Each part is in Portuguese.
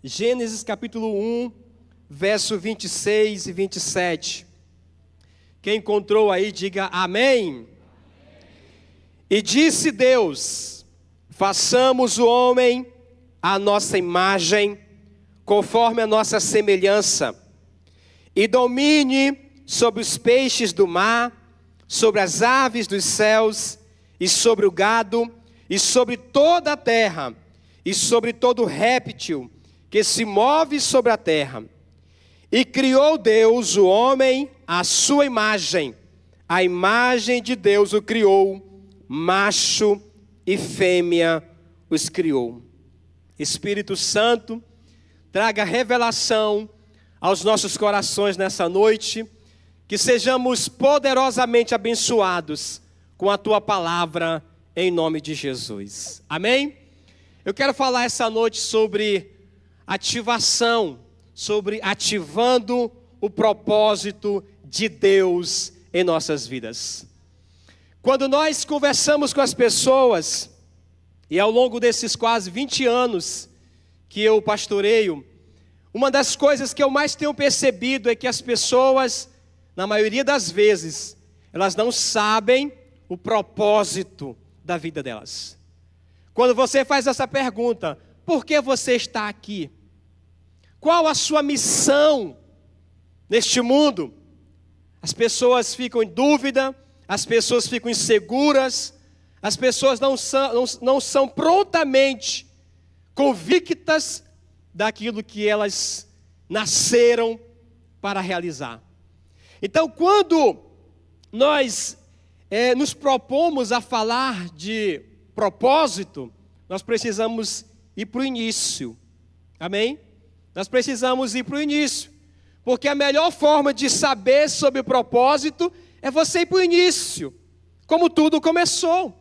Gênesis capítulo 1, verso 26 e 27. Quem encontrou aí, diga amém. E disse Deus: façamos o homem à nossa imagem, conforme a nossa semelhança, e domine sobre os peixes do mar, sobre as aves dos céus, e sobre o gado, e sobre toda a terra, e sobre todo réptil que se move sobre a terra. E criou Deus o homem à sua imagem, a imagem de Deus o criou, macho e fêmea os criou. Espírito Santo, traga revelação aos nossos corações nessa noite, que sejamos poderosamente abençoados com a Tua palavra, em nome de Jesus. Amém? Eu quero falar essa noite sobre ativação, sobre ativando o propósito de Deus em nossas vidas. Quando nós conversamos com as pessoas, e ao longo desses quase 20 anos que eu pastoreio, uma das coisas que eu mais tenho percebido é que as pessoas, na maioria das vezes, elas não sabem o propósito da vida delas. Quando você faz essa pergunta: por que você está aqui? Qual a sua missão neste mundo? As pessoas ficam em dúvida, as pessoas ficam inseguras, as pessoas não são prontamente convictas daquilo que elas nasceram para realizar. Então, quando nós nos propomos a falar de propósito, nós precisamos ir para o início. Amém? Nós precisamos ir para o início, porque a melhor forma de saber sobre o propósito é você ir para o início, como tudo começou.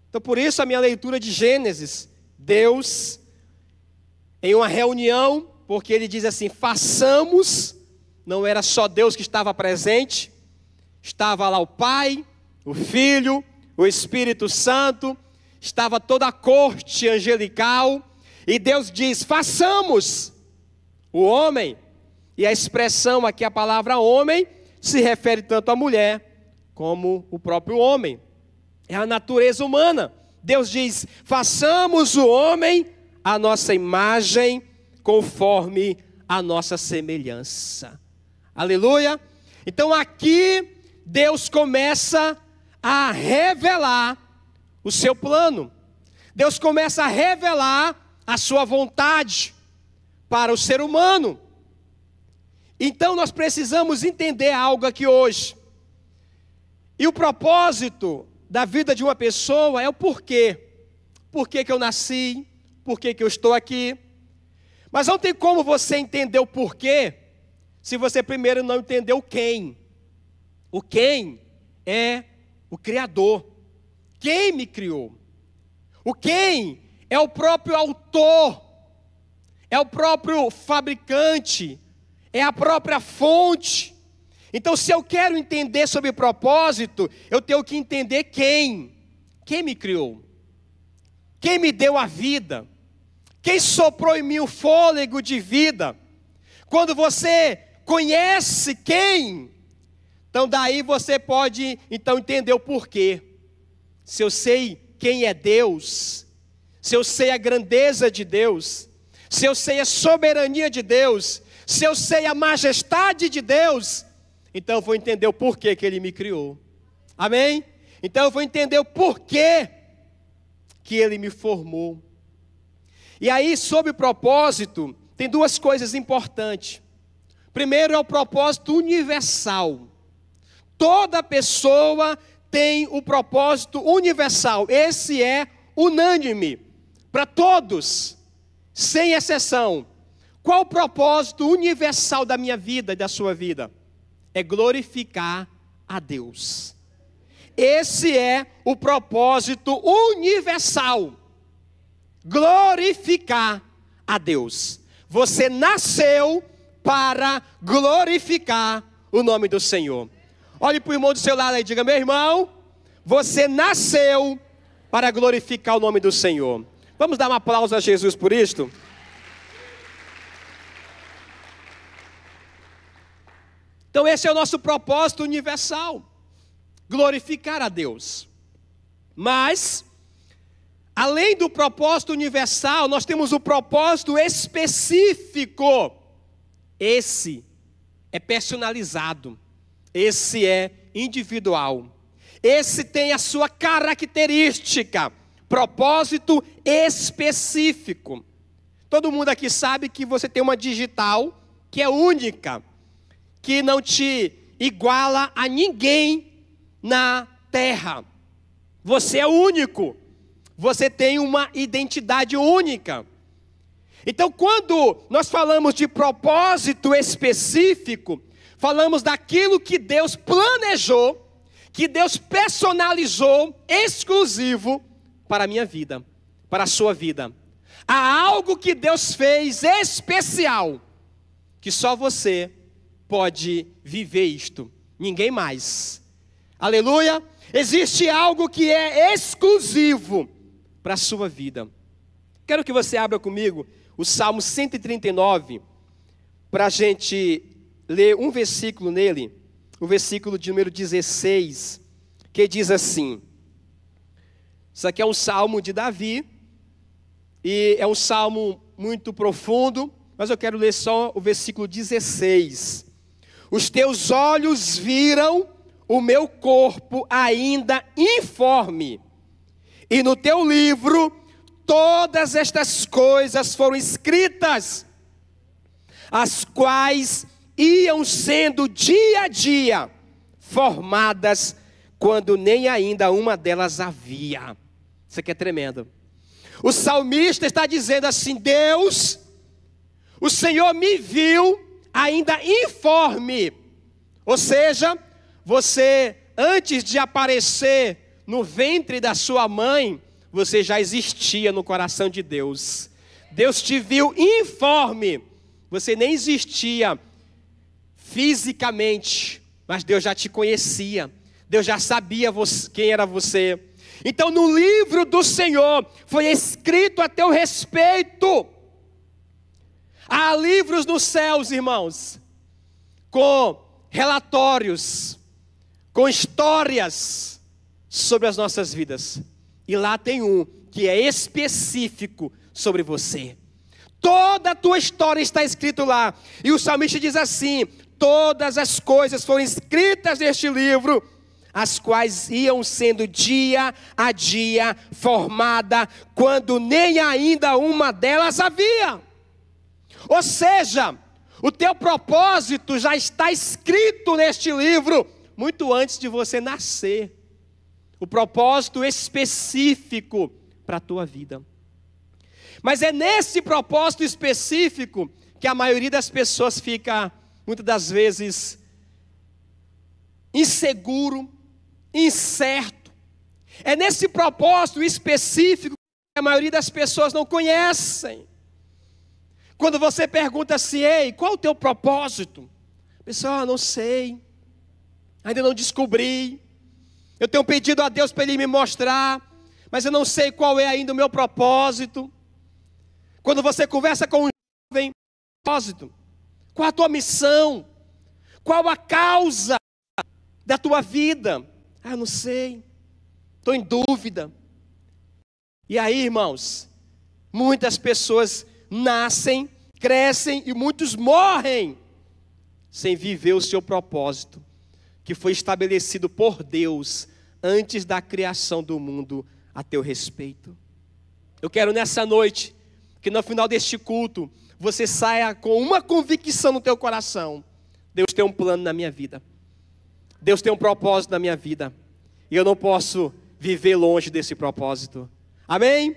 Então, por isso a minha leitura de Gênesis, Deus, em uma reunião, porque ele diz assim: façamos, não era só Deus que estava presente, estava lá o Pai, o Filho, o Espírito Santo, estava toda a corte angelical, e Deus diz: façamos o homem. E a expressão aqui, a palavra homem, se refere tanto à mulher como o próprio homem. É a natureza humana. Deus diz: façamos o homem à nossa imagem, conforme a nossa semelhança. Aleluia! Então aqui Deus começa a revelar o seu plano. Deus começa a revelar a sua vontade para o ser humano. Então nós precisamos entender algo aqui hoje. E o propósito da vida de uma pessoa é o porquê. Por que eu nasci? Por que eu estou aqui? Mas não tem como você entender o porquê se você primeiro não entender o quem. O quem é o Criador. Quem me criou? O quem é o próprio autor, é o próprio fabricante, é a própria fonte. Então, se eu quero entender sobre propósito, eu tenho que entender quem me criou, quem me deu a vida, quem soprou em mim o fôlego de vida. Quando você conhece quem, então daí você pode então entender o porquê. Se eu sei quem é Deus, se eu sei a grandeza de Deus, se eu sei a soberania de Deus, se eu sei a majestade de Deus, então eu vou entender o porquê que Ele me criou. Amém? Então eu vou entender o porquê que Ele me formou. E aí, sobre o propósito, tem duas coisas importantes. Primeiro é o propósito universal. Toda pessoa tem o propósito universal. Esse é unânime para todos, sem exceção. Qual o propósito universal da minha vida e da sua vida? É glorificar a Deus. Esse é o propósito universal. Glorificar a Deus. Você nasceu para glorificar o nome do Senhor. Olhe para o irmão do seu lado e diga: meu irmão, você nasceu para glorificar o nome do Senhor. Vamos dar um aplauso a Jesus por isto? Então esse é o nosso propósito universal, glorificar a Deus. Mas, além do propósito universal, nós temos o propósito específico. Esse é personalizado, esse é individual, esse tem a sua característica, propósito específico. Todo mundo aqui sabe que você tem uma digital que é única, que não te iguala a ninguém na terra. Você é único, você tem uma identidade única. Então, quando nós falamos de propósito específico, falamos daquilo que Deus planejou, que Deus personalizou, exclusivo para a minha vida, para a sua vida. Há algo que Deus fez especial, que só você pode viver isto, ninguém mais. Aleluia! Existe algo que é exclusivo para a sua vida. Quero que você abra comigo o Salmo 139, para a gente ler um versículo nele, o versículo de número 16, que diz assim. Isso aqui é um salmo de Davi, e é um salmo muito profundo, mas eu quero ler só o versículo 16. Os teus olhos viram o meu corpo ainda informe, e no teu livro todas estas coisas foram escritas, as quais iam sendo dia a dia formadas, quando nem ainda uma delas havia. Isso aqui é tremendo. O salmista está dizendo assim: Deus, o Senhor me viu ainda informe. Ou seja, você, antes de aparecer no ventre da sua mãe, você já existia no coração de Deus. Deus te viu informe. Você nem existia fisicamente, mas Deus já te conhecia. Deus já sabia quem era você. Então no livro do Senhor foi escrito a teu respeito. Há livros nos céus, irmãos, com relatórios, com histórias sobre as nossas vidas. E lá tem um que é específico sobre você. Toda a tua história está escrito lá. E o salmista diz assim: todas as coisas foram escritas neste livro, as quais iam sendo dia a dia formada, quando nem ainda uma delas havia. Ou seja, o teu propósito já está escrito neste livro, muito antes de você nascer. O propósito específico para a tua vida. Mas é nesse propósito específico que a maioria das pessoas fica, muitas das vezes, inseguro, incerto. É nesse propósito específico que a maioria das pessoas não conhecem. Quando você pergunta assim: ei, qual é o teu propósito? A pessoa: não sei, ainda não descobri. Eu tenho pedido a Deus para Ele me mostrar, mas eu não sei qual é ainda o meu propósito. Quando você conversa com um jovem, propósito, qual a tua missão? Qual a causa da tua vida? Ah, eu não sei, estou em dúvida. E aí, irmãos, muitas pessoas nascem, crescem e muitos morrem sem viver o seu propósito, que foi estabelecido por Deus antes da criação do mundo a teu respeito. Eu quero nessa noite, que no final deste culto, você saia com uma convicção no teu coração: Deus tem um plano na minha vida, Deus tem um propósito na minha vida, e eu não posso viver longe desse propósito. Amém?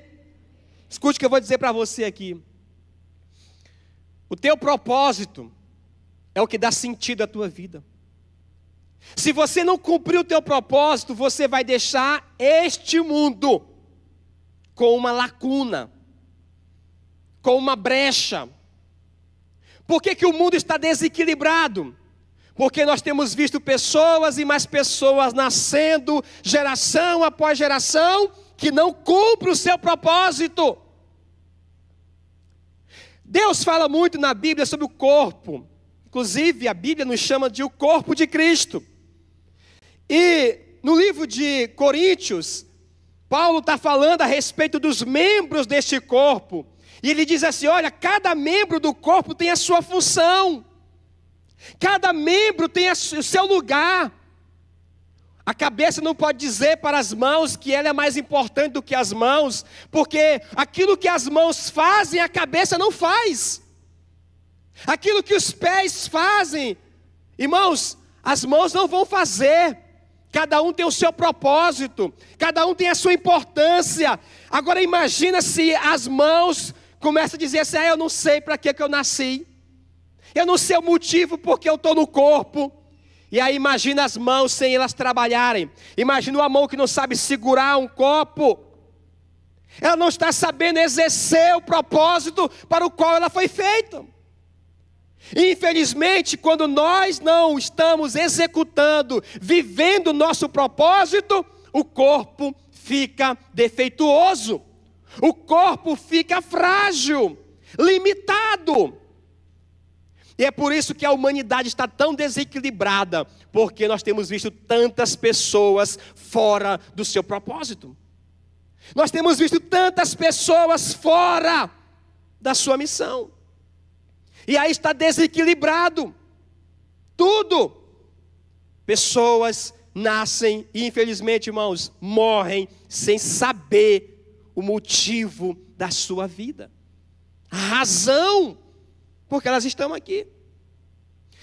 Escute o que eu vou dizer para você aqui. O teu propósito é o que dá sentido à tua vida. Se você não cumprir o teu propósito, você vai deixar este mundo com uma lacuna, com uma brecha. Por que o mundo está desequilibrado? Porque nós temos visto pessoas e mais pessoas nascendo, geração após geração, que não cumprem o seu propósito. Deus fala muito na Bíblia sobre o corpo. Inclusive, a Bíblia nos chama de o corpo de Cristo. E no livro de Coríntios, Paulo está falando a respeito dos membros deste corpo. E ele diz assim, olha, cada membro do corpo tem a sua função. Cada membro tem o seu lugar. A cabeça não pode dizer para as mãos que ela é mais importante do que as mãos, porque aquilo que as mãos fazem, a cabeça não faz. Aquilo que os pés fazem, irmãos, as mãos não vão fazer. Cada um tem o seu propósito, cada um tem a sua importância. Agora imagina se as mãos começam a dizer assim, eu não sei para que eu nasci. Eu não sei o motivo porque eu estou no corpo. E aí imagina as mãos sem elas trabalharem. Imagina uma mão que não sabe segurar um copo. Ela não está sabendo exercer o propósito para o qual ela foi feita. E infelizmente, quando nós não estamos executando, vivendo o nosso propósito, o corpo fica defeituoso. O corpo fica frágil, limitado. E é por isso que a humanidade está tão desequilibrada, porque nós temos visto tantas pessoas fora do seu propósito. Nós temos visto tantas pessoas fora da sua missão. E aí está desequilibrado. Tudo. Pessoas nascem e infelizmente, irmãos, morrem sem saber o motivo da sua vida. A razão porque elas estão aqui.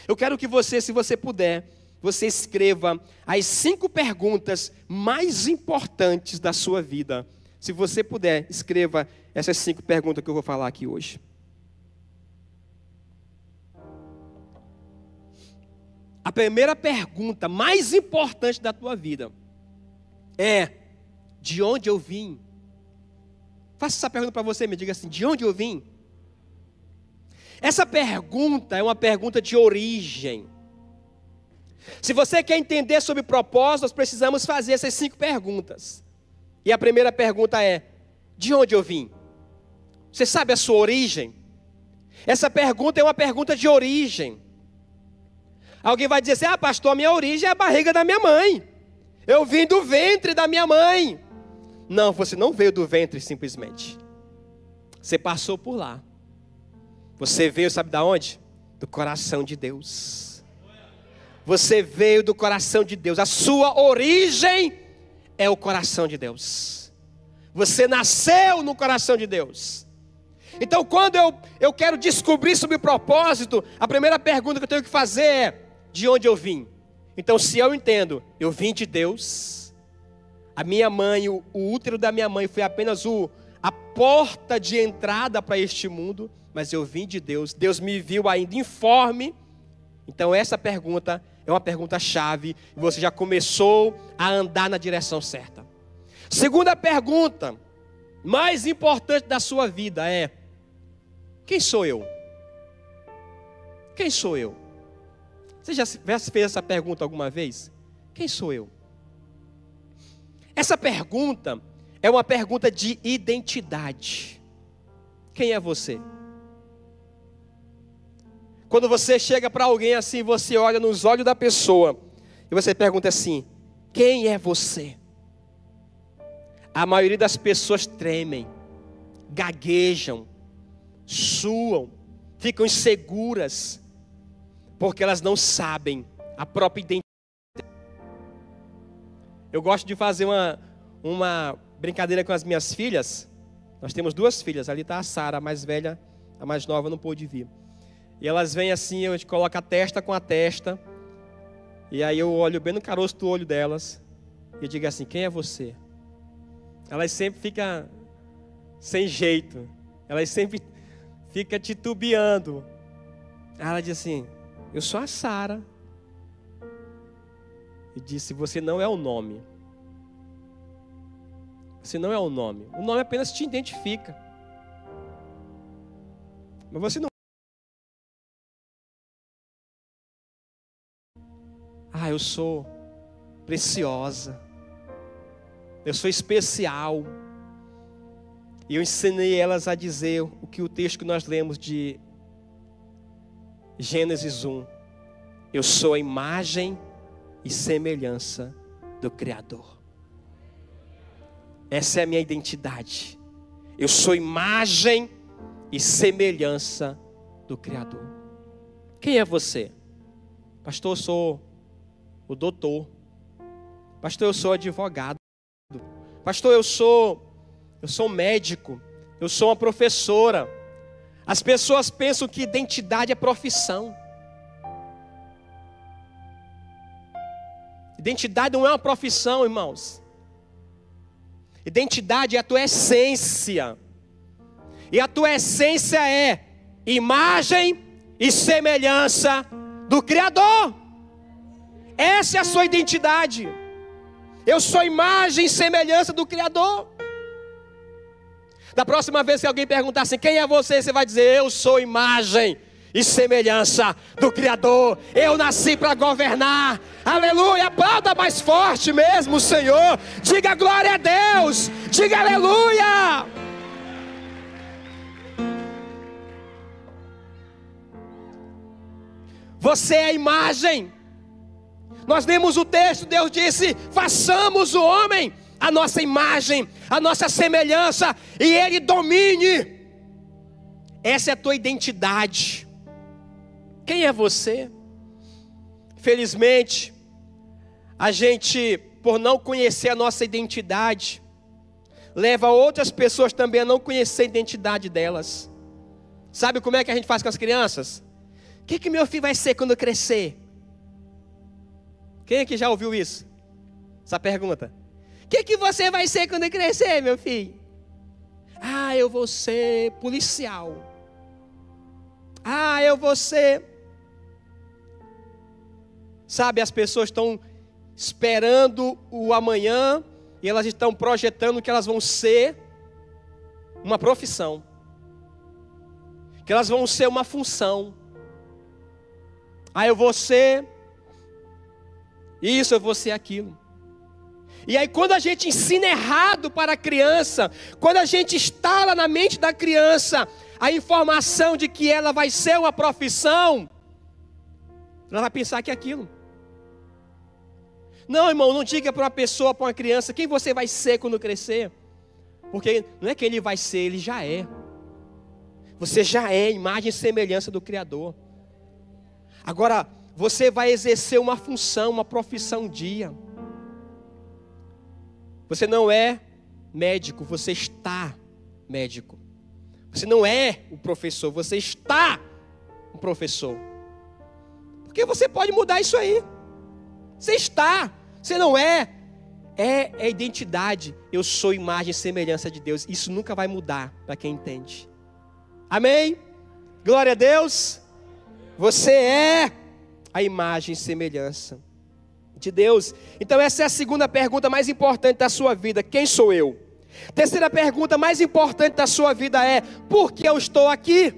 Eu quero que você, se você puder, você escreva as 5 perguntas mais importantes da sua vida. Se você puder, escreva essas 5 perguntas que eu vou falar aqui hoje. A primeira pergunta mais importante da tua vida é: de onde eu vim? Faça essa pergunta para você, me diga assim: de onde eu vim? Essa pergunta é uma pergunta de origem. Se você quer entender sobre propósito, nós precisamos fazer essas 5 perguntas. E a primeira pergunta é: de onde eu vim? Você sabe a sua origem? Essa pergunta é uma pergunta de origem. Alguém vai dizer assim: pastor, a minha origem é a barriga da minha mãe. Eu vim do ventre da minha mãe. Não, você não veio do ventre simplesmente. Você passou por lá. Você veio, sabe da onde? Do coração de Deus. Você veio do coração de Deus. A sua origem é o coração de Deus. Você nasceu no coração de Deus. Então, quando eu quero descobrir sobre o propósito, a primeira pergunta que eu tenho que fazer é: de onde eu vim? Então, se eu entendo, eu vim de Deus. A minha mãe, o útero da minha mãe foi apenas a porta de entrada para este mundo. Mas eu vim de Deus. Deus me viu ainda informe. Então essa pergunta é uma pergunta chave. E você já começou a andar na direção certa. Segunda pergunta, mais importante da sua vida é: quem sou eu? Quem sou eu? Você já fez essa pergunta alguma vez? Quem sou eu? Essa pergunta é uma pergunta de identidade. Quem é você? Quando você chega para alguém assim, você olha nos olhos da pessoa e você pergunta assim: quem é você? A maioria das pessoas tremem, gaguejam, suam, ficam inseguras, porque elas não sabem a própria identidade. Eu gosto de fazer uma brincadeira com as minhas filhas. Nós temos 2 filhas, ali está a Sara, a mais velha, a mais nova não pôde vir. E elas vêm assim, a gente coloca a testa com a testa. E aí eu olho bem no caroço do olho delas. E digo assim: quem é você? Elas sempre ficam sem jeito. Elas sempre ficam titubeando. Aí ela diz assim: eu sou a Sara. E disse: você não é o nome. Você não é o nome. O nome apenas te identifica. Mas você não. Eu sou preciosa. Eu sou especial. E eu ensinei elas a dizer o que o texto que nós lemos de Gênesis 1. Eu sou a imagem e semelhança do Criador. Essa é a minha identidade. Eu sou imagem e semelhança do Criador. Quem é você? Pastor, eu sou o doutor. Pastor, eu sou advogado. Pastor, eu sou médico. Eu sou uma professora. As pessoas pensam que identidade é profissão. Identidade não é uma profissão, irmãos. Identidade é a tua essência. E a tua essência é imagem e semelhança do Criador. Essa é a sua identidade. Eu sou imagem e semelhança do Criador. Da próxima vez que alguém perguntar assim, quem é você? Você vai dizer, eu sou imagem e semelhança do Criador. Eu nasci para governar. Aleluia, aplauda mais forte mesmo o Senhor. Diga glória a Deus. Diga aleluia. Você é a imagem. Nós lemos o texto, Deus disse, façamos o homem a nossa imagem, a nossa semelhança, e ele domine. Essa é a tua identidade. Quem é você? Felizmente, a gente, por não conhecer a nossa identidade, leva outras pessoas também a não conhecer a identidade delas. Sabe como é que a gente faz com as crianças? O que meu filho vai ser quando crescer? Quem aqui já ouviu isso? Essa pergunta. O que você vai ser quando crescer, meu filho? Ah, eu vou ser policial. Ah, eu vou ser... Sabe, as pessoas estão esperando o amanhã e elas estão projetando que elas vão ser uma profissão. Que elas vão ser uma função. Ah, eu vou ser isso, eu vou ser aquilo. E aí quando a gente ensina errado para a criança, quando a gente instala na mente da criança a informação de que ela vai ser uma profissão, ela vai pensar que é aquilo. Não, irmão, não diga para uma pessoa, para uma criança, quem você vai ser quando crescer. Porque não é que ele vai ser, ele já é. Você já é imagem e semelhança do Criador. Agora, você vai exercer uma função, uma profissão um dia. Você não é médico, você está médico. Você não é o professor, você está um professor. Porque você pode mudar isso aí. Você está, você não é. É identidade. Eu sou imagem e semelhança de Deus. Isso nunca vai mudar para quem entende. Amém? Glória a Deus. Você é a imagem e semelhança de Deus. Então essa é a segunda pergunta mais importante da sua vida. Quem sou eu? Terceira pergunta mais importante da sua vida é: por que eu estou aqui?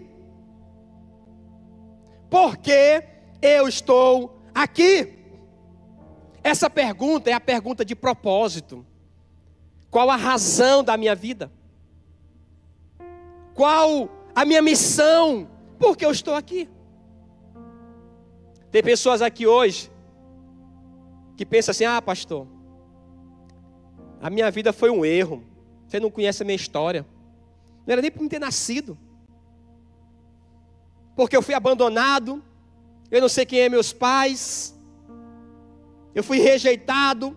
Por que eu estou aqui? Essa pergunta é a pergunta de propósito. Qual a razão da minha vida? Qual a minha missão? Por que eu estou aqui? Tem pessoas aqui hoje que pensam assim: ah, pastor, a minha vida foi um erro. Você não conhece a minha história. Não era nem para me ter nascido. Porque eu fui abandonado. Eu não sei quem é meus pais. Eu fui rejeitado.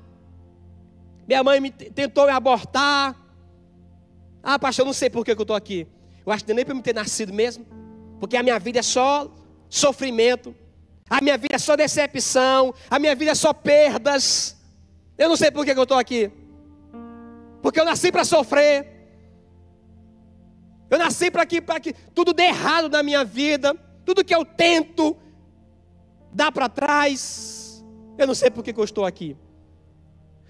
Minha mãe tentou me abortar. Ah, pastor, eu não sei por que eu estou aqui. Eu acho que não é nem para me ter nascido mesmo. Porque a minha vida é só sofrimento. A minha vida é só decepção. A minha vida é só perdas. Eu não sei por que eu estou aqui. Porque eu nasci para sofrer. Eu nasci para que tudo dê errado na minha vida. Tudo que eu tento dá para trás. Eu não sei por que eu estou aqui.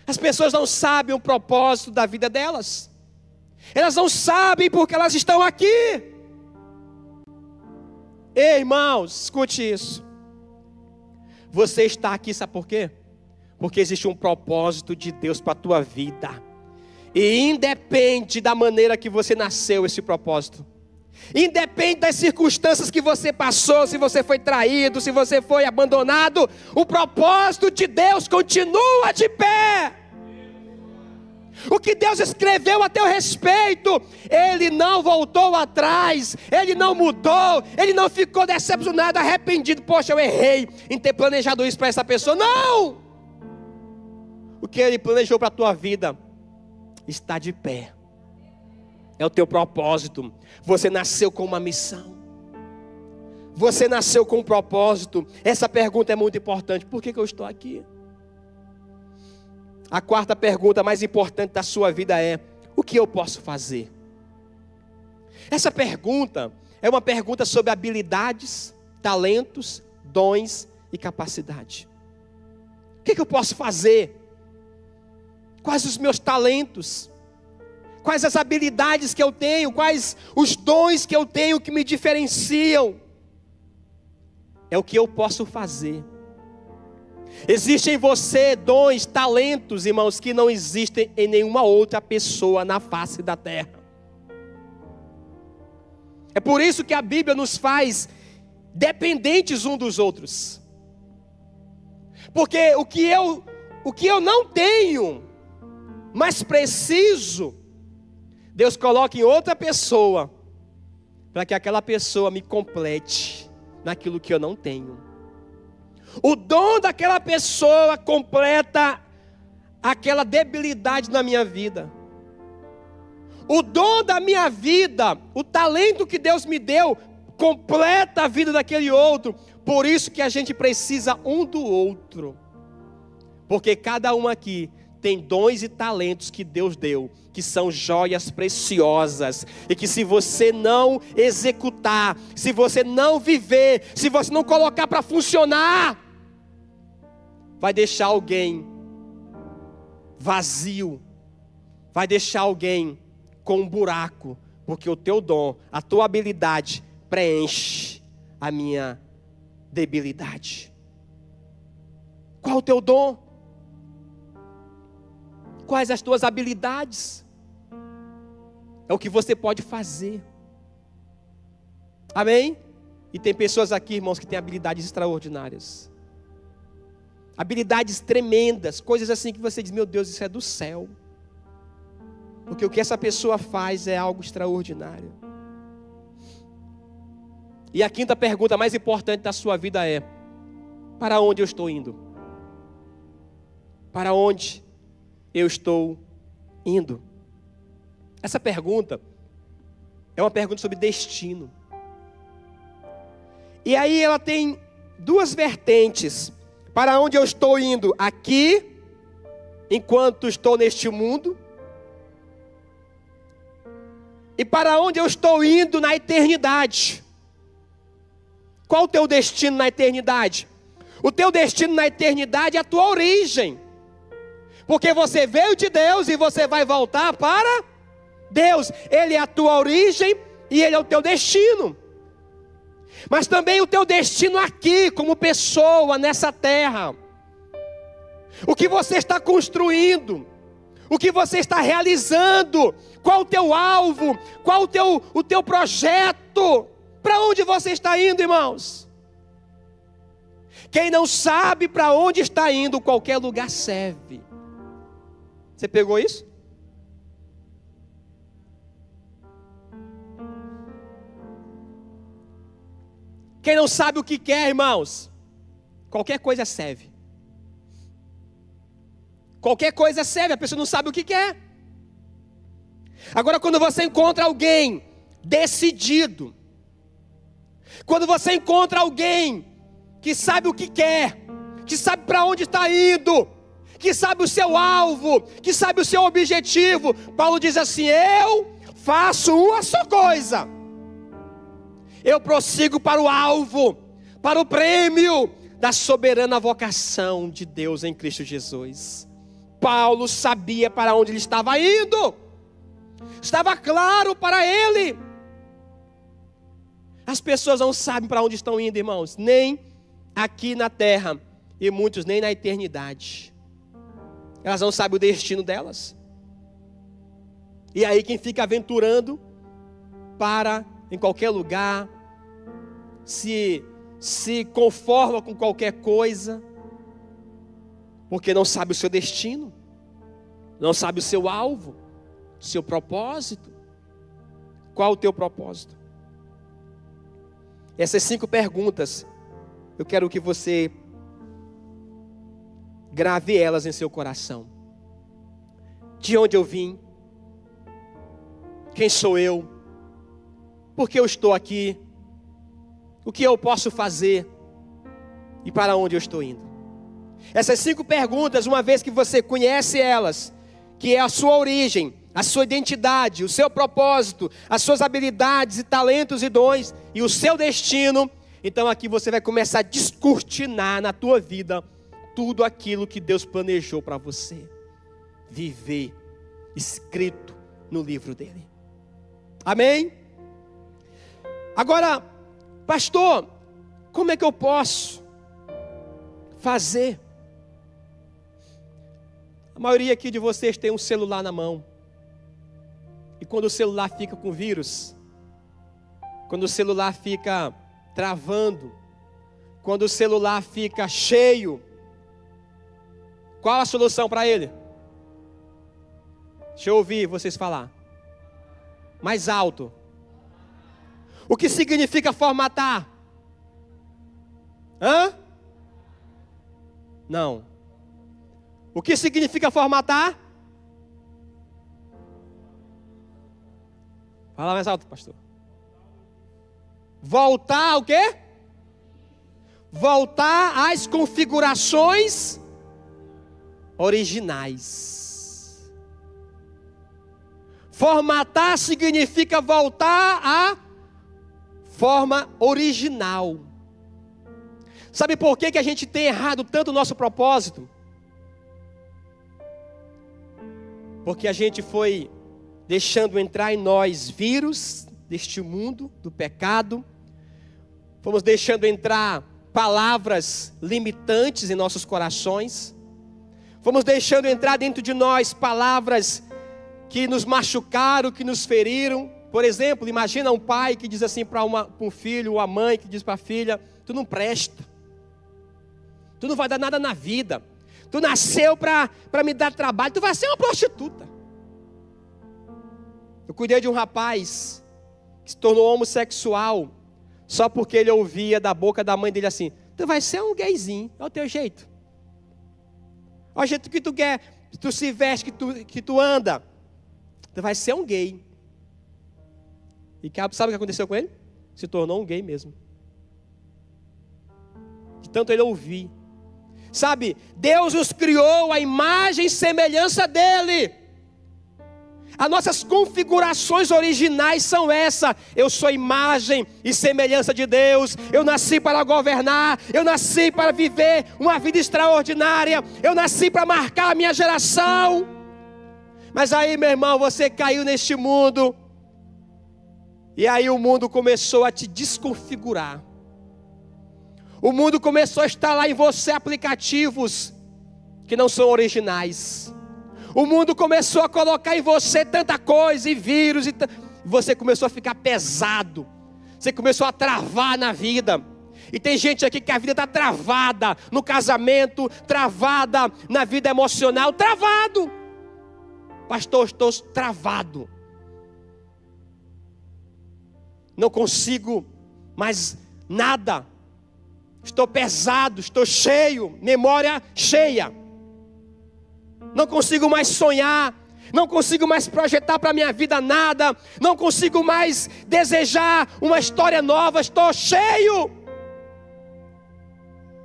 As pessoas não sabem o propósito da vida delas. Elas não sabem porque elas estão aqui. Ei, irmãos, escute isso. Você está aqui, sabe por quê? Porque existe um propósito de Deus para a tua vida. E independe da maneira que você nasceu esse propósito. Independe das circunstâncias que você passou, se você foi traído, se você foi abandonado, o propósito de Deus continua de pé. O que Deus escreveu a teu respeito, Ele não voltou atrás, Ele não mudou, Ele não ficou decepcionado, arrependido. Poxa, eu errei em ter planejado isso para essa pessoa. Não! O que Ele planejou para a tua vida está de pé. É o teu propósito. Você nasceu com uma missão. Você nasceu com um propósito. Essa pergunta é muito importante. Por que eu estou aqui? A quarta pergunta mais importante da sua vida é: o que eu posso fazer? Essa pergunta é uma pergunta sobre habilidades, talentos, dons e capacidade. O que eu posso fazer? Quais os meus talentos? Quais as habilidades que eu tenho? Quais os dons que eu tenho que me diferenciam? É o que eu posso fazer. Existem em você dons, talentos, irmãos, que não existem em nenhuma outra pessoa na face da terra. É por isso que a Bíblia nos faz dependentes uns dos outros. Porque o que eu não tenho, mas preciso, Deus coloca em outra pessoa, para que aquela pessoa me complete naquilo que eu não tenho. O dom daquela pessoa completa aquela debilidade na minha vida. O dom da minha vida, o talento que Deus me deu, completa a vida daquele outro. Por isso que a gente precisa um do outro. Porque cada um aqui tem dons e talentos que Deus deu, que são joias preciosas, e que se você não executar, se você não viver, se você não colocar para funcionar, vai deixar alguém vazio, vai deixar alguém com um buraco, porque o teu dom, a tua habilidade preenche a minha debilidade. Qual o teu dom? Quais as tuas habilidades? É o que você pode fazer. Amém? E tem pessoas aqui, irmãos, que têm habilidades extraordinárias. Habilidades tremendas, coisas assim que você diz: meu Deus, isso é do céu. Porque o que essa pessoa faz é algo extraordinário. E a quinta pergunta mais importante da sua vida é: para onde eu estou indo? Para onde eu estou indo? Essa pergunta é uma pergunta sobre destino. E aí ela tem duas vertentes. Para onde eu estou indo aqui, enquanto estou neste mundo, e para onde eu estou indo na eternidade. Qual o teu destino na eternidade? O teu destino na eternidade é a tua origem. Porque você veio de Deus e você vai voltar para Deus. Ele é a tua origem e Ele é o teu destino. Mas também o teu destino aqui, como pessoa nessa terra. O que você está construindo, o que você está realizando, qual o teu alvo, qual o teu projeto, para onde você está indo, irmãos? Quem não sabe para onde está indo, qualquer lugar serve. Você pegou isso? Quem não sabe o que quer, irmãos, qualquer coisa serve. Qualquer coisa serve, a pessoa não sabe o que quer. Agora, quando você encontra alguém decidido, quando você encontra alguém que sabe o que quer, que sabe para onde está indo, que sabe o seu alvo, que sabe o seu objetivo, Paulo diz assim: eu faço uma só coisa. Eu prossigo para o alvo, para o prêmio da soberana vocação de Deus em Cristo Jesus. Paulo sabia para onde ele estava indo. Estava claro para ele. As pessoas não sabem para onde estão indo, irmãos, nem aqui na terra, e muitos nem na eternidade. Elas não sabem o destino delas. E aí quem fica aventurando para em qualquer lugar, se conforma com qualquer coisa, porque não sabe o seu destino, não sabe o seu alvo, o seu propósito. Qual o teu propósito? Essas 5 perguntas, eu quero que você grave elas em seu coração. De onde eu vim? Quem sou eu? Por que eu estou aqui? O que eu posso fazer? E para onde eu estou indo? Essas 5 perguntas, uma vez que você conhece elas, que é a sua origem, a sua identidade, o seu propósito, as suas habilidades e talentos e dons e o seu destino, então aqui você vai começar a descortinar na tua vida tudo aquilo que Deus planejou para você viver, escrito no livro dele. Amém? Agora, pastor, como é que eu posso fazer? A maioria aqui de vocês tem um celular na mão. E quando o celular fica com vírus, quando o celular fica travando, quando o celular fica cheio, qual a solução para ele? Deixa eu ouvir vocês falar. Mais alto. O que significa formatar? Hã? Não. O que significa formatar? Fala mais alto, pastor. Voltar o quê? Voltar às configurações originais. Formatar significa voltar à forma original. Sabe por que a gente tem errado tanto o nosso propósito? Porque a gente foi deixando entrar em nós vírus deste mundo, do pecado. Fomos deixando entrar palavras limitantes em nossos coraçõos. Fomos deixando entrar dentro de nós palavras que nos machucaram, que nos feriram. Por exemplo, imagina um pai que diz assim para um filho, ou a mãe que diz para a filha: tu não presta, tu não vai dar nada na vida, tu nasceu para me dar trabalho, tu vai ser uma prostituta. Eu cuidei de um rapaz que se tornou homossexual só porque ele ouvia da boca da mãe dele assim: tu vai ser um gayzinho, é o teu jeito. Olha o jeito que tu quer, tu se veste, que tu anda, tu vai ser um gay. E sabe o que aconteceu com ele? Se tornou um gay mesmo. De tanto ele ouvir. Sabe, Deus nos criou à imagem e semelhança dele. As nossas configurações originais são essa. Eu sou imagem e semelhança de Deus. Eu nasci para governar. Eu nasci para viver uma vida extraordinária. Eu nasci para marcar a minha geração. Mas aí, meu irmão, você caiu neste mundo. E aí o mundo começou a te desconfigurar. O mundo começou a instalar em você aplicativos que não são originais. O mundo começou a colocar em você tanta coisa e vírus. Você começou a ficar pesado. Você começou a travar na vida. E tem gente aqui que a vida está travada no casamento, travada na vida emocional, travado. Pastor, estou travado. Não consigo mais nada. Estou pesado, estou cheio, memória cheia. Não consigo mais sonhar, não consigo mais projetar para a minha vida nada, não consigo mais desejar uma história nova, estou cheio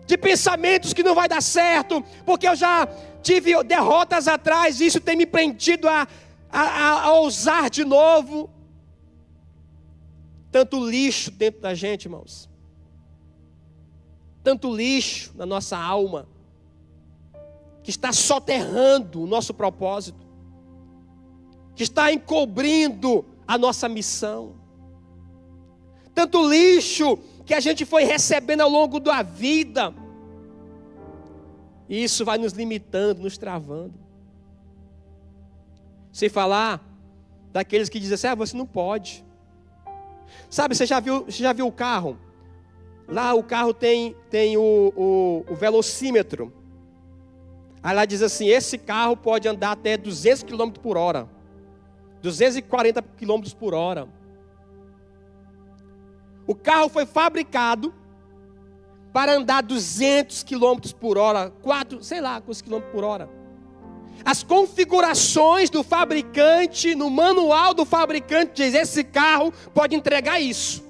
de pensamentos que não vai dar certo, porque eu já tive derrotas atrás, e isso tem me prendido a ousar de novo. Tanto lixo dentro da gente, irmãos, tanto lixo na nossa alma, que está soterrando o nosso propósito, que está encobrindo a nossa missão. Tanto lixo que a gente foi recebendo ao longo da vida, e isso vai nos limitando, nos travando. Sem falar daqueles que dizem assim: você não pode, Sabe, você já viu o carro? Lá o carro tem o velocímetro. Aí lá diz assim, esse carro pode andar até 200 km por hora. 240 km por hora. O carro foi fabricado para andar 200 km por hora, 4, sei lá quantos km por hora. As configurações do fabricante, no manual do fabricante, diz, esse carro pode entregar isso.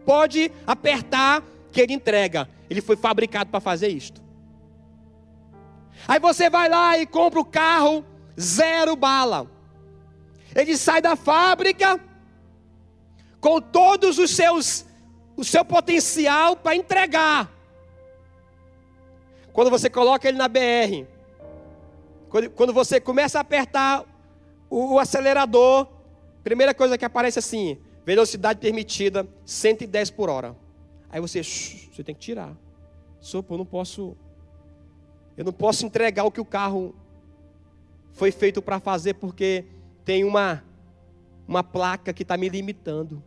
Pode apertar que ele entrega. Ele foi fabricado para fazer isto. Aí você vai lá e compra o carro 0 bala. Ele sai da fábrica com todos o seu potencial para entregar. Quando você coloca ele na BR, quando você começa a apertar o acelerador, primeira coisa que aparece assim, velocidade permitida 110 por hora. Aí você tem que tirar. Eu não posso entregar o que o carro foi feito para fazer, porque tem uma placa que está me limitando.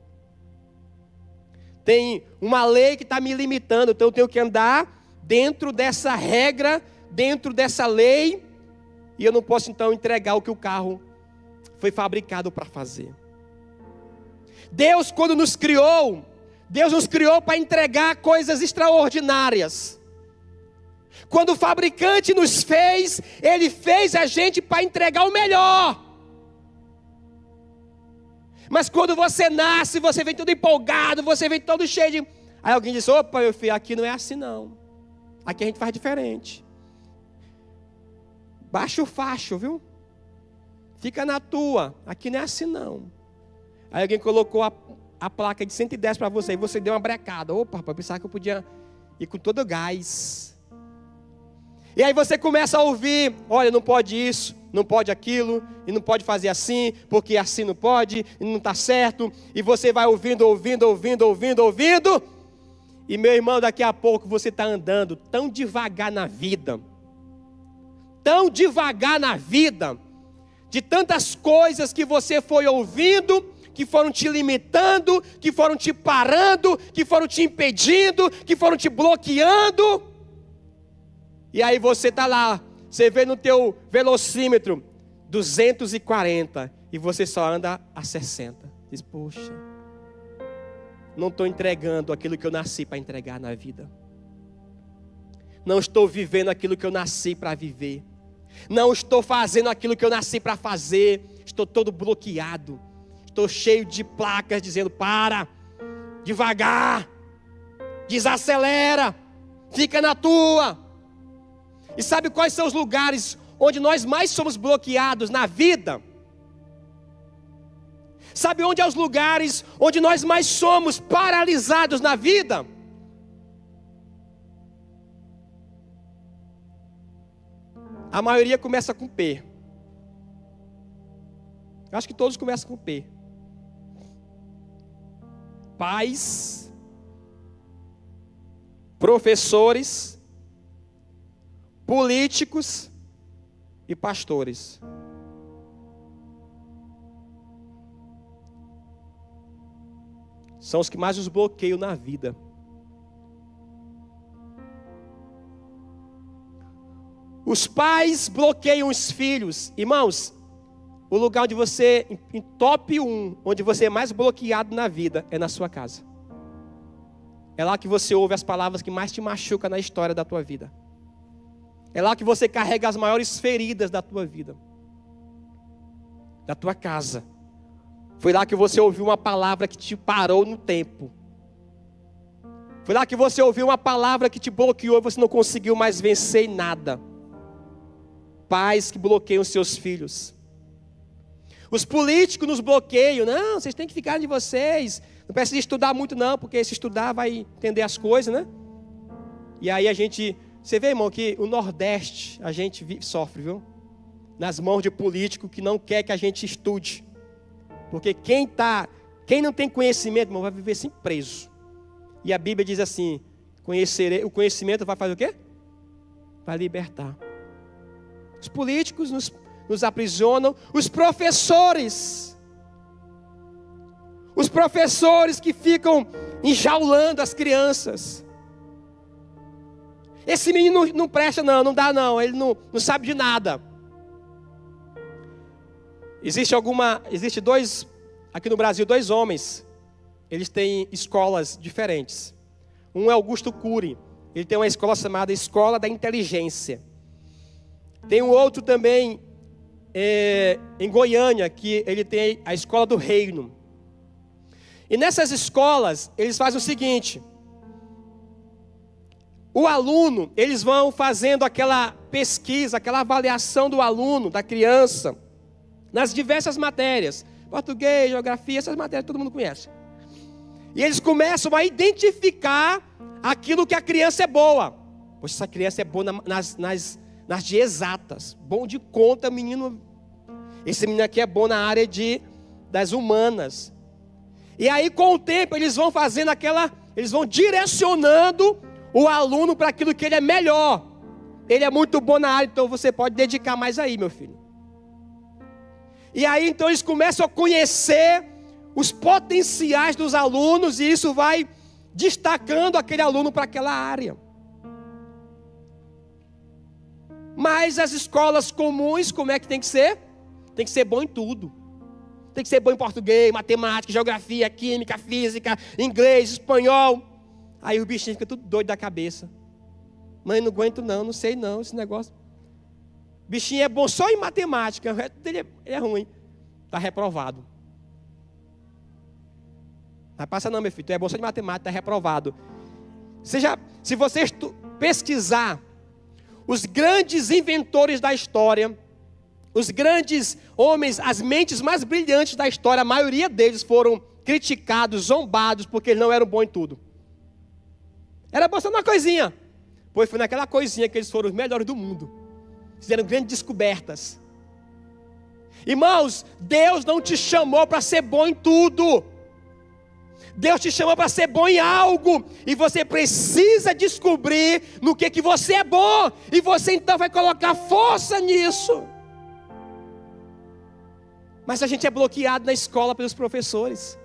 Tem uma lei que está me limitando, então eu tenho que andar dentro dessa regra, dentro dessa lei, e eu não posso então entregar o que o carro foi fabricado para fazer. Deus, quando nos criou, Deus nos criou para entregar coisas extraordinárias. Quando o fabricante nos fez, Ele fez a gente para entregar o melhor. Mas quando você nasce, você vem todo empolgado, você vem todo cheio de... Aí alguém diz, opa, meu filho, aqui não é assim não. Aqui a gente faz diferente. Baixa o facho, viu? Fica na tua, aqui não é assim não. Aí alguém colocou a placa de 110 para você, e você deu uma brecada. Opa, rapaz, eu pensava que eu podia ir com todo o gás. E aí você começa a ouvir, olha, não pode isso, não pode aquilo, e não pode fazer assim, porque assim não pode, e não está certo. E você vai ouvindo, e meu irmão, daqui a pouco você está andando tão devagar na vida, de tantas coisas que você foi ouvindo, que foram te limitando, que foram te parando, que foram te impedindo, que foram te bloqueando. E aí você está lá, você vê no teu velocímetro 240 e você só anda a 60. Diz, poxa, não estou entregando aquilo que eu nasci para entregar na vida. Não estou vivendo aquilo que eu nasci para viver. Não estou fazendo aquilo que eu nasci para fazer. Estou todo bloqueado. Estou cheio de placas dizendo, para, devagar, desacelera, fica na tua. E sabe quais são os lugares onde nós mais somos bloqueados na vida? Sabe onde é os lugares onde nós mais somos paralisados na vida? A maioria começa com P. Eu acho que todos começam com P. Pais, professores, políticos e pastores. São os que mais nos bloqueiam na vida. Os pais bloqueiam os filhos. Irmãos, o lugar onde você, em top 1, onde você é mais bloqueado na vida, é na sua casa. É lá que você ouve as palavras que mais te machucam na história da tua vida. É lá que você carrega as maiores feridas da tua vida, da tua casa. Foi lá que você ouviu uma palavra que te parou no tempo. Foi lá que você ouviu uma palavra que te bloqueou e você não conseguiu mais vencer em nada. Pais que bloqueiam seus filhos. Os políticos nos bloqueiam. Não, vocês têm que ficar de vocês. Não precisa estudar muito não, porque se estudar vai entender as coisas, né? E aí a gente... Você vê, irmão, que o Nordeste a gente sofre, viu? Nas mãos de político que não quer que a gente estude. Porque quem não tem conhecimento, irmão, vai viver sempre preso. E a Bíblia diz assim, o conhecimento vai fazer o quê? Vai libertar. Os políticos nos aprisionam, os professores Os professores que ficam enjaulando as crianças. Esse menino não presta não dá não, ele não sabe de nada. Existe dois, aqui no Brasil, dois homens. Eles têm escolas diferentes. Um é Augusto Cury. Ele tem uma escola chamada Escola da Inteligência. Tem um outro também em Goiânia, que ele tem a Escola do Reino. E nessas escolas, eles fazem o seguinte. O aluno, eles vão fazendo aquela pesquisa, aquela avaliação do aluno, da criança, nas diversas matérias. Português, geografia, essas matérias todo mundo conhece. E eles começam a identificar aquilo que a criança é boa. Poxa, essa criança é boa nas de exatas. Bom de conta, menino. Esse menino aqui é bom na área das humanas. E aí, com o tempo, eles vão fazendo eles vão direcionando o aluno para aquilo que ele é melhor. Ele é muito bom na área, então você pode dedicar mais aí, meu filho. E aí, então, eles começam a conhecer os potenciais dos alunos, e isso vai destacando aquele aluno para aquela área. Mas as escolas comuns, como é que tem que ser? Tem que ser bom em tudo. Tem que ser bom em português, matemática, geografia, química, física, inglês, espanhol. Aí o bichinho fica tudo doido da cabeça. Mãe, não aguento não sei não, esse negócio. O bichinho é bom só em matemática, o resto dele é ruim. Está reprovado. Não passa não, meu filho, tu é bom só de matemática, está reprovado. Se você pesquisar os grandes inventores da história, os grandes homens, as mentes mais brilhantes da história, a maioria deles foram criticados, zombados, porque eles não eram bons em tudo. Era bom só numa coisinha. Pois foi naquela coisinha que eles foram os melhores do mundo. Fizeram grandes descobertas. Irmãos, Deus não te chamou para ser bom em tudo. Deus te chamou para ser bom em algo. E você precisa descobrir no que você é bom. E você então vai colocar força nisso. Mas a gente é bloqueado na escola pelos professores.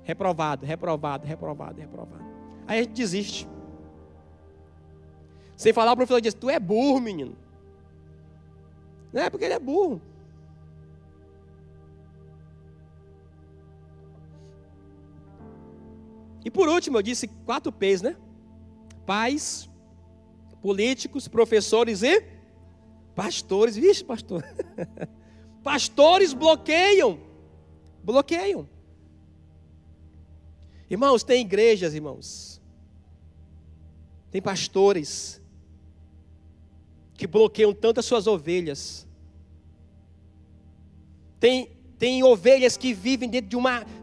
Reprovado. Aí a gente desiste. Sem falar, o professor diz, tu é burro, menino. Não é porque ele é burro. E por último, eu disse 4 P's, né? Pais, políticos, professores e pastores. Vixe, pastor. Pastores bloqueiam. Irmãos, tem igrejas, irmãos. Tem pastores que bloqueiam tanto as suas ovelhas. Tem ovelhas que vivem dentro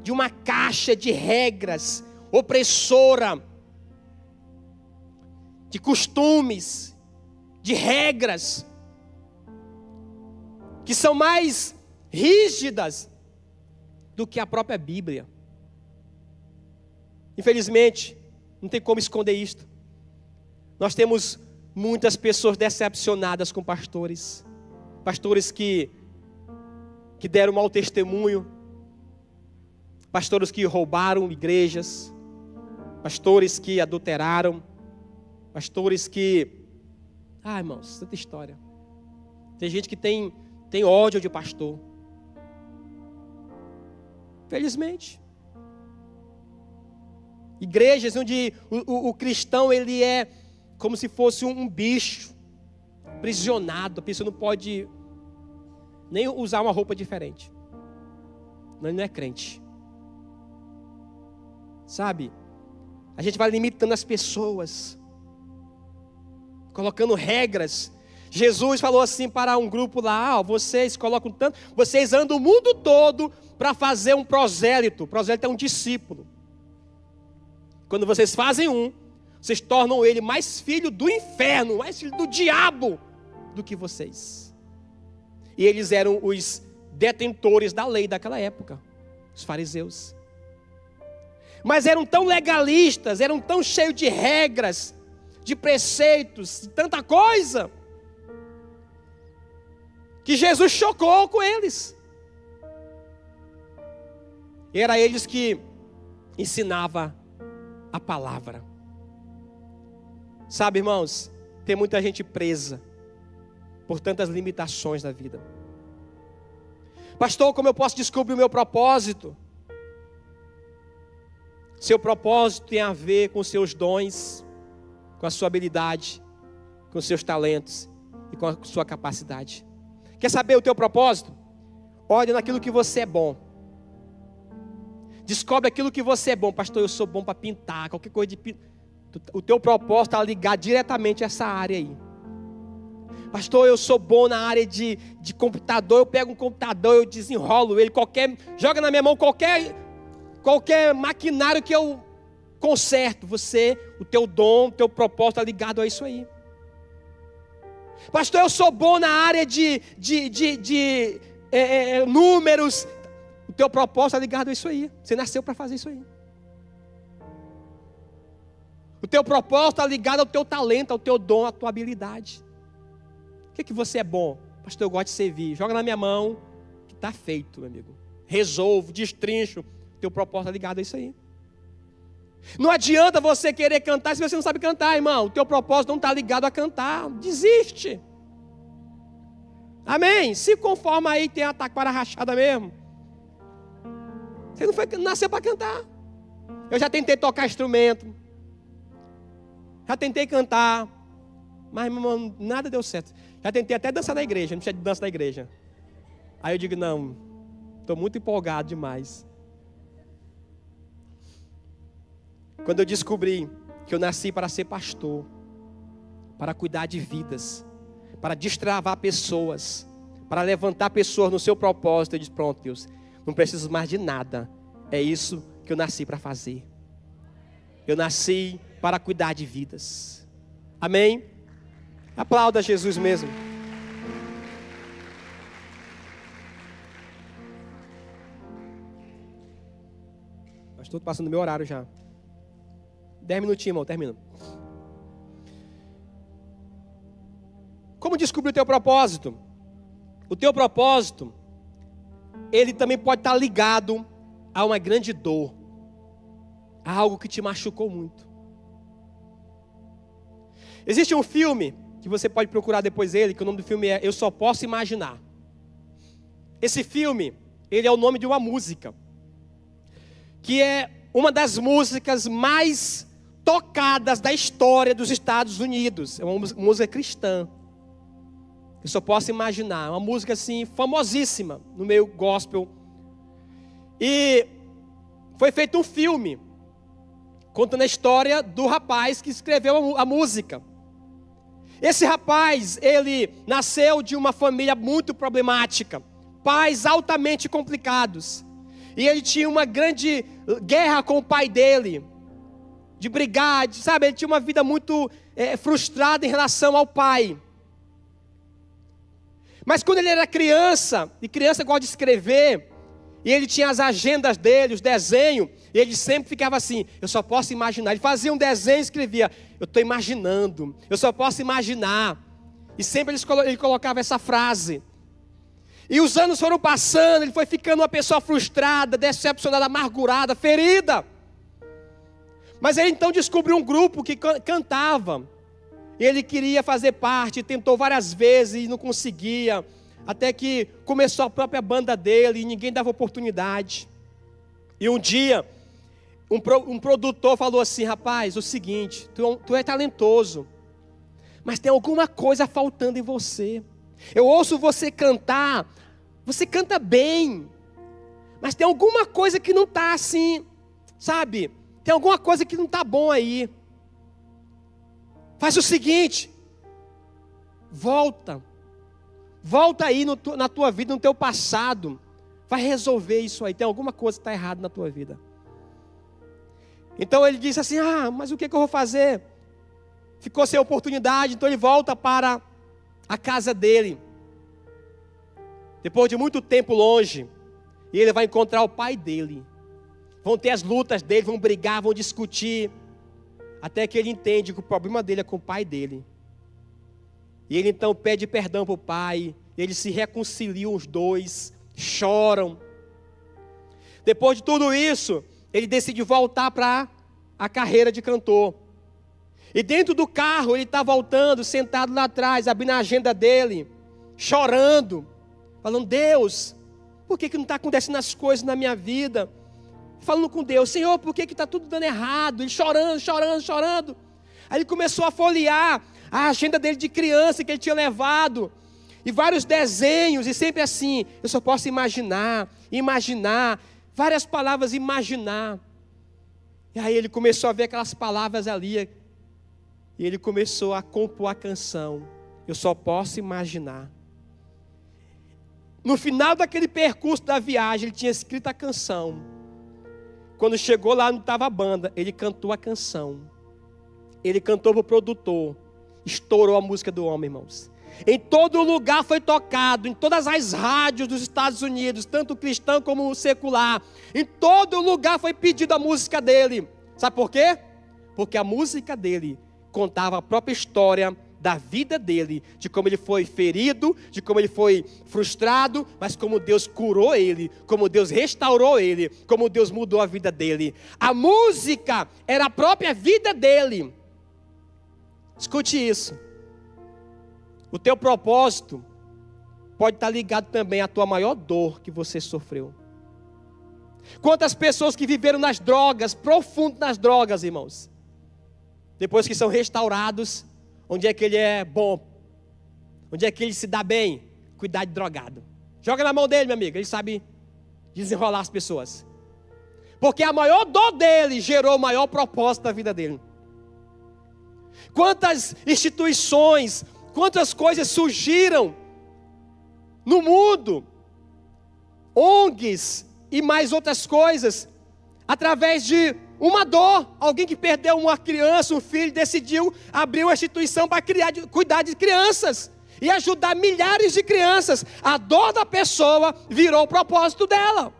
de uma caixa de regras opressora, de costumes, de regras, que são mais rígidas do que a própria Bíblia. Infelizmente, não tem como esconder isto. Nós temos muitas pessoas decepcionadas com pastores. Pastores que deram mau testemunho. Pastores que roubaram igrejas. Pastores que adulteraram. Pastores que... irmãos, tanta história. Tem gente que tem ódio de pastor. Felizmente. Igrejas onde o cristão ele é como se fosse um bicho, aprisionado. A pessoa não pode nem usar uma roupa diferente. Ele não é crente. Sabe? A gente vai limitando as pessoas, colocando regras. Jesus falou assim para um grupo lá, vocês colocam tanto, vocês andam o mundo todo para fazer um prosélito. Prosélito é um discípulo. Quando vocês fazem vocês tornam ele mais filho do inferno, mais filho do diabo do que vocês. E eles eram os detentores da lei daquela época, os fariseus. Mas eram tão legalistas, eram tão cheios de regras, de preceitos, de tanta coisa, que Jesus chocou com eles. Era eles que ensinava a palavra. Sabe, irmãos, tem muita gente presa por tantas limitações na vida. Pastor, como eu posso descobrir o meu propósito? Seu propósito tem a ver com seus dons, com a sua habilidade, com os seus talentos e com a sua capacidade. Quer saber o teu propósito? Olha naquilo que você é bom. Descobre aquilo que você é bom. Pastor, eu sou bom para pintar, qualquer coisa de pintar. O teu propósito está ligado diretamente a essa área aí. Pastor, eu sou bom na área de computador. Eu pego um computador, eu desenrolo ele, joga na minha mão qualquer maquinário que eu conserto. O teu dom, o teu propósito está ligado a isso aí. Pastor, eu sou bom na área de números. O teu propósito está ligado a isso aí. Você nasceu para fazer isso aí. O teu propósito está ligado ao teu talento, ao teu dom, à tua habilidade. O que você é bom? Pastor, eu gosto de servir. Joga na minha mão, que está feito, meu amigo. Resolvo, destrincho. O teu propósito está ligado a isso aí. Não adianta você querer cantar se você não sabe cantar, irmão. O teu propósito não está ligado a cantar. Desiste. Amém? Se conforma aí, tem a taquara rachada mesmo. Você não nasceu para cantar. Eu já tentei tocar instrumento. Já tentei cantar. Mas, irmão, nada deu certo. Já tentei até dançar na igreja. Não precisa de dança na igreja. Aí eu digo, não. Estou muito empolgado demais. Quando eu descobri que eu nasci para ser pastor, para cuidar de vidas, para destravar pessoas, para levantar pessoas no seu propósito, eu disse, pronto, Deus, não preciso mais de nada. É isso que eu nasci para fazer. Eu nasci para cuidar de vidas. Amém? Aplauda Jesus mesmo. Estou passando meu horário já. 10 minutinhos, irmão, termino. Como descobrir o teu propósito? O teu propósito, ele também pode estar ligado a uma grande dor, a algo que te machucou muito. Existe um filme, que você pode procurar depois dele, que o nome do filme é Eu Só Posso Imaginar. Esse filme, ele é o nome de uma música, que é uma das músicas mais tocadas da história dos Estados Unidos. É uma música cristã. Eu só posso imaginar. É uma música assim, famosíssima no meio gospel. E foi feito um filme contando a história do rapaz que escreveu a música. Esse rapaz, ele nasceu de uma família muito problemática. Pais altamente complicados. E ele tinha uma grande guerra com o pai dele. De brigar, sabe? Ele tinha uma vida muito frustrada em relação ao pai. Mas quando ele era criança, e criança gosta de escrever, e ele tinha as agendas dele, os desenhos, e ele sempre ficava assim, eu só posso imaginar. Ele fazia um desenho e escrevia, eu estou imaginando, eu só posso imaginar. E sempre ele colocava essa frase. E os anos foram passando, ele foi ficando uma pessoa frustrada, decepcionada, amargurada, ferida. Mas ele então descobriu um grupo que cantava. Ele queria fazer parte, tentou várias vezes e não conseguia. Até que começou a própria banda dele e ninguém dava oportunidade. E um dia, um produtor falou assim, rapaz, o seguinte, tu é talentoso, mas tem alguma coisa faltando em você. Eu ouço você cantar, você canta bem, mas tem alguma coisa que não está assim, sabe? Tem alguma coisa que não está bom aí. Faz o seguinte, volta aí na tua vida, no teu passado, vai resolver isso aí, tem alguma coisa que está errada na tua vida. Então ele disse assim, mas o que eu vou fazer? Ficou sem oportunidade, então ele volta para a casa dele. Depois de muito tempo longe, e ele vai encontrar o pai dele. Vão ter as lutas dele, vão brigar, vão discutir. Até que ele entende que o problema dele é com o pai dele. E ele então pede perdão para o pai. Eles se reconciliam os dois, choram. Depois de tudo isso, ele decide voltar para a carreira de cantor. E dentro do carro, ele está voltando, sentado lá atrás, abrindo a agenda dele, chorando, falando: Deus, por que não está acontecendo as coisas na minha vida? Falando com Deus: Senhor, por que está tudo dando errado? Ele chorando. Aí ele começou a folhear a agenda dele de criança que ele tinha levado, e vários desenhos, e sempre assim: eu só posso imaginar, várias palavras, imaginar. E aí ele começou a ver aquelas palavras ali, e ele começou a compor a canção: eu só posso imaginar. No final daquele percurso da viagem, ele tinha escrito a canção. Quando chegou lá, não estava a banda, ele cantou a canção. Ele cantou para o produtor. Estourou a música do homem, irmãos. Em todo lugar foi tocado, em todas as rádios dos Estados Unidos, tanto cristão como secular. Em todo lugar foi pedida a música dele. Sabe por quê? Porque a música dele contava a própria história da vida dele, de como ele foi ferido, de como ele foi frustrado, mas como Deus curou ele, como Deus restaurou ele, como Deus mudou a vida dele. A música era a própria vida dele. Escute isso. O teu propósito pode estar ligado também à tua maior dor que você sofreu. Quantas pessoas que viveram nas drogas, profundo nas drogas, irmãos, depois que são restaurados, onde é que ele é bom? Onde é que ele se dá bem? Cuidar de drogado. Joga na mão dele, meu amigo, ele sabe desenrolar as pessoas. Porque a maior dor dele gerou o maior propósito da vida dele. Quantas instituições, quantas coisas surgiram no mundo, ONGs e mais outras coisas, através de uma dor. Alguém que perdeu uma criança, um filho, decidiu abrir uma instituição para cuidar de crianças e ajudar milhares de crianças. A dor da pessoa virou o propósito dela.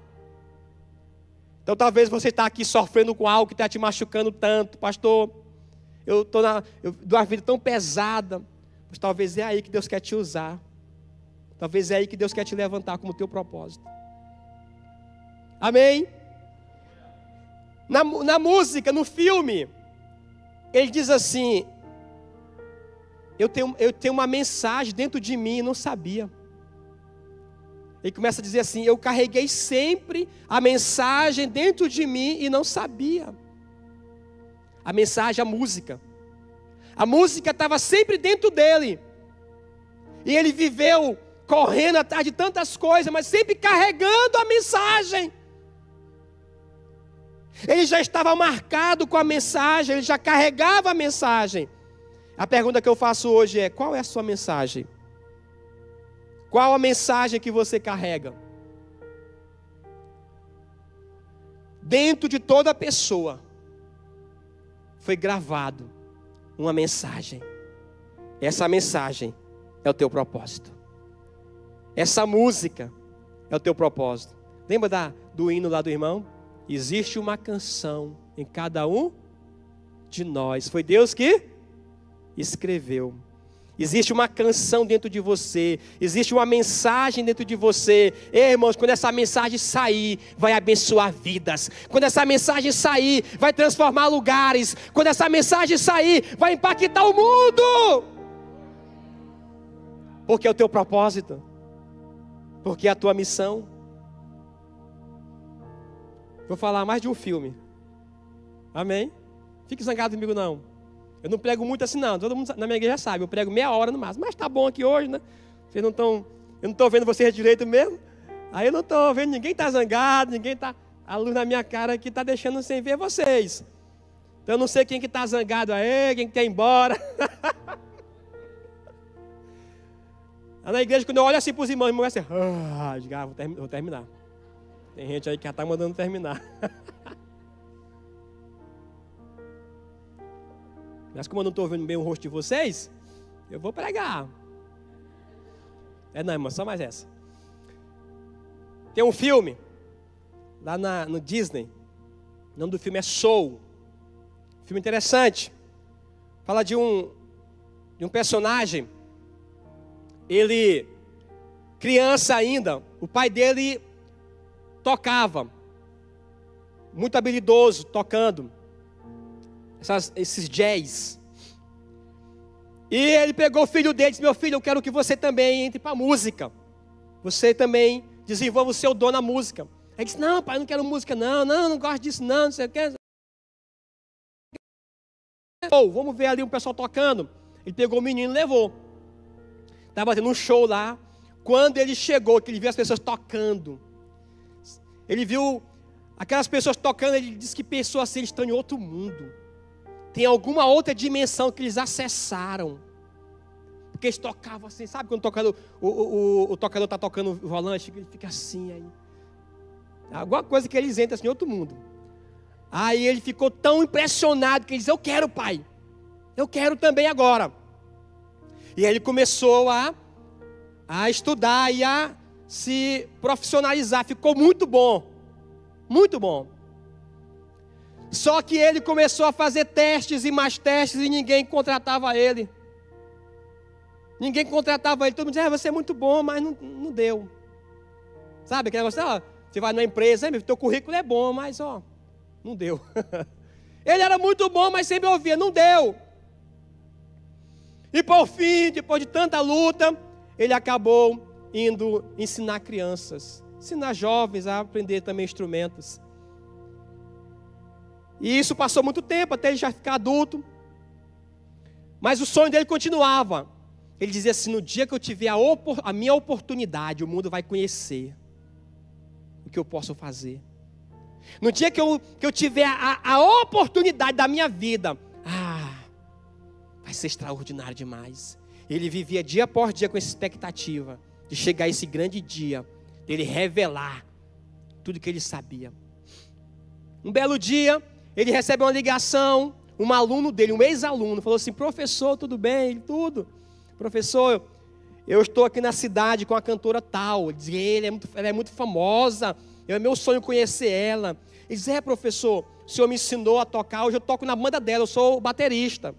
Então talvez você está aqui sofrendo com algo que está te machucando tanto: pastor, eu dou uma vida tão pesada. Mas talvez é aí que Deus quer te usar. Talvez é aí que Deus quer te levantar como teu propósito. Amém? Na música, no filme, ele diz assim: eu tenho uma mensagem dentro de mim e não sabia. Ele começa a dizer assim: eu carreguei sempre a mensagem dentro de mim e não sabia. A mensagem, a música. A música estava sempre dentro dele. E ele viveu correndo atrás de tantas coisas, mas sempre carregando a mensagem. Ele já estava marcado com a mensagem, ele já carregava a mensagem. A pergunta que eu faço hoje é: qual é a sua mensagem? Qual a mensagem que você carrega? Dentro de toda pessoa foi gravado uma mensagem. Essa mensagem é o teu propósito. Essa música é o teu propósito. Lembra do hino lá do irmão? Existe uma canção em cada um de nós. Foi Deus que escreveu. Existe uma canção dentro de você. Existe uma mensagem dentro de você. Ei, irmãos, quando essa mensagem sair, vai abençoar vidas. Quando essa mensagem sair, vai transformar lugares. Quando essa mensagem sair, vai impactar o mundo. Porque é o teu propósito. Porque é a tua missão. Vou falar mais de um filme. Amém? Fique zangado comigo não. Eu não prego muito assim não. Todo mundo na minha igreja sabe. Eu prego meia hora no máximo. Mas tá bom aqui hoje, né? Vocês não estão... Eu não estou vendo vocês direito mesmo. Aí eu não estou vendo ninguém tá zangado. Ninguém tá... A luz na minha cara aqui está deixando sem ver vocês. Então eu não sei quem que está zangado aí. Quem que quer ir embora. Na igreja, quando eu olho assim para os irmãos assim... vou terminar. Tem gente aí que já está mandando terminar. Mas como eu não estou vendo bem o rosto de vocês, eu vou pregar. Não, irmão, só mais essa. Tem um filme, lá no Disney. O nome do filme é Soul. Filme interessante. Fala de um personagem. Ele, criança ainda, o pai dele tocava. muito habilidoso tocando esses jazz. E ele pegou o filho dele e disse: meu filho, eu quero que você também entre para a música. Você também desenvolva o seu dom na música. Ele disse: não, pai, eu não quero música, não gosto disso, não sei o que. Vamos ver ali um pessoal tocando. Ele pegou o menino e levou. Estava tendo um show lá. Quando ele chegou, que ele viu as pessoas tocando, ele viu aquelas pessoas tocando, ele disse que pensou assim: eles estão em outro mundo. Tem alguma outra dimensão que eles acessaram. Porque eles tocavam assim, sabe quando o tocador está tocando o volante, ele fica assim aí. Alguma coisa que eles entram assim em outro mundo. Aí ele ficou tão impressionado que ele disse: eu quero, pai. Eu quero também agora. E aí ele começou a estudar e a se profissionalizar. Ficou muito bom. Muito bom. Só que ele começou a fazer testes e mais testes e ninguém contratava ele. Ninguém contratava ele. Todo mundo dizia: você é muito bom, mas não deu. Sabe aquele negócio? Você vai numa empresa, teu currículo é bom, mas não deu. Ele era muito bom, mas sempre ouvia: não deu. E por fim, depois de tanta luta, ele acabou indo ensinar crianças, ensinar jovens a aprender também instrumentos. E isso passou muito tempo, até ele já ficar adulto. Mas o sonho dele continuava. Ele dizia assim: no dia que eu tiver a minha oportunidade, o mundo vai conhecer o que eu posso fazer. No dia que eu tiver a oportunidade da minha vida, vai ser extraordinário demais. Ele vivia dia após dia com essa expectativa de chegar esse grande dia, dele revelar tudo que ele sabia. Um belo dia, ele recebe uma ligação, um aluno dele, um ex-aluno, falou assim: professor, tudo bem? Ele: tudo. Professor, eu estou aqui na cidade com a cantora tal. Ele diz: ela é muito famosa, é meu sonho conhecer ela. Ele diz: professor, o senhor me ensinou a tocar, hoje eu toco na banda dela, eu sou o baterista.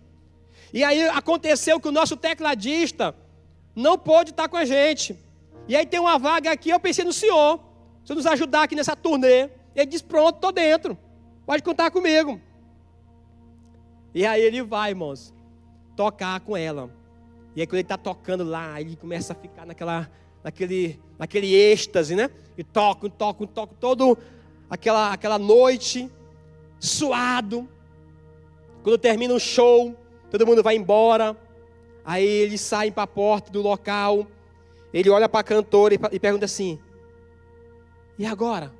E aí aconteceu que o nosso tecladista não pôde estar com a gente. E aí tem uma vaga aqui, eu pensei no senhor nos ajudar aqui nessa turnê. Ele disse: pronto, estou dentro, pode contar comigo. E aí ele vai, irmãos, tocar com ela. E aí quando ele está tocando lá, ele começa a ficar naquele êxtase, né? E toca, toda aquela noite, suado. Quando termina o show, todo mundo vai embora. Aí eles saem para a porta do local. Ele olha para a cantora e pergunta assim: e agora?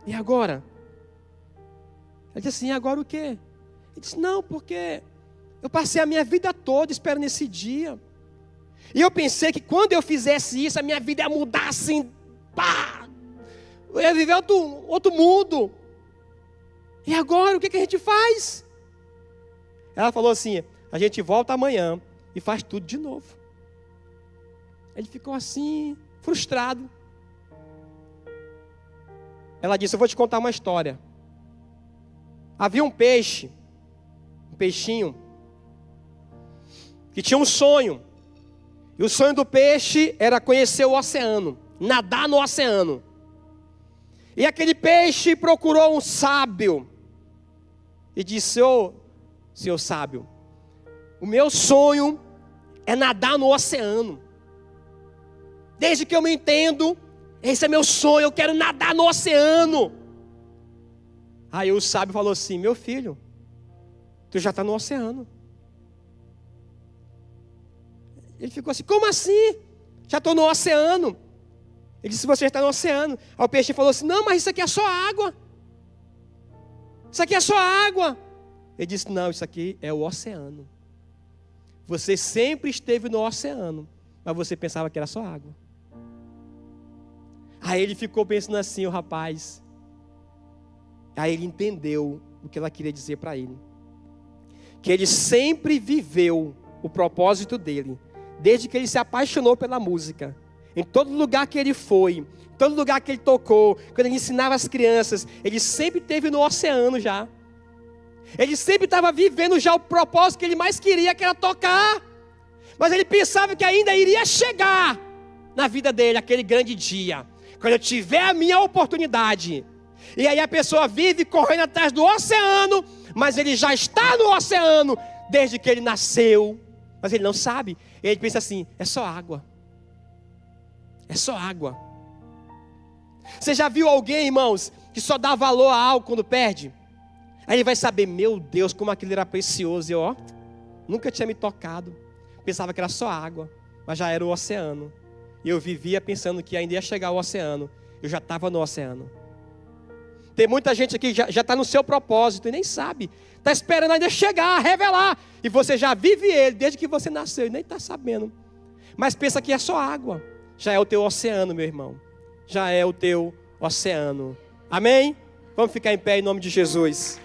E agora? Ele diz assim: e agora o quê? Ele disse: não, porque eu passei a minha vida toda esperando esse dia. E eu pensei que quando eu fizesse isso, a minha vida ia mudar assim. Pá! Eu ia viver outro mundo. E agora, o que a gente faz? Ela falou assim: a gente volta amanhã e faz tudo de novo. Ele ficou assim, frustrado. Ela disse: eu vou te contar uma história. Havia um peixinho, que tinha um sonho. E o sonho do peixe era conhecer o oceano, nadar no oceano. E aquele peixe procurou um sábio e disse: senhor sábio, o meu sonho é nadar no oceano. Desde que eu me entendo, esse é meu sonho, eu quero nadar no oceano. Aí o sábio falou assim: meu filho, tu já está no oceano. Ele ficou assim: como assim? Já estou no oceano. Ele disse: você já está no oceano. Aí o peixe falou assim: não, mas isso aqui é só água. Isso aqui é só água. Ele disse: não, isso aqui é o oceano. Você sempre esteve no oceano, mas você pensava que era só água. Aí ele ficou pensando assim, o rapaz. Aí ele entendeu o que ela queria dizer para ele. Que ele sempre viveu o propósito dele, desde que ele se apaixonou pela música. Em todo lugar que ele foi, em todo lugar que ele tocou, quando ele ensinava as crianças, ele sempre esteve no oceano já. Ele sempre estava vivendo já o propósito que ele mais queria, que era tocar. Mas ele pensava que ainda iria chegar na vida dele aquele grande dia. Quando eu tiver a minha oportunidade, E aí a pessoa vive correndo atrás do oceano, mas ele já está no oceano desde que ele nasceu. Mas ele não sabe. Ele pensa assim, é só água. É só água. Você já viu alguém, irmãos, que só dá valor a algo quando perde? Aí ele vai saber, meu Deus, como aquilo era precioso. E eu, ó, nunca tinha me tocado. Pensava que era só água, mas já era o oceano. E eu vivia pensando que ainda ia chegar ao oceano. Eu já estava no oceano. Tem muita gente aqui que já está no seu propósito e nem sabe. Está esperando ainda chegar, revelar. E você já vive ele desde que você nasceu e nem está sabendo. Mas pensa que é só água. Já é o teu oceano, meu irmão. Já é o teu oceano. Amém? Vamos ficar em pé em nome de Jesus.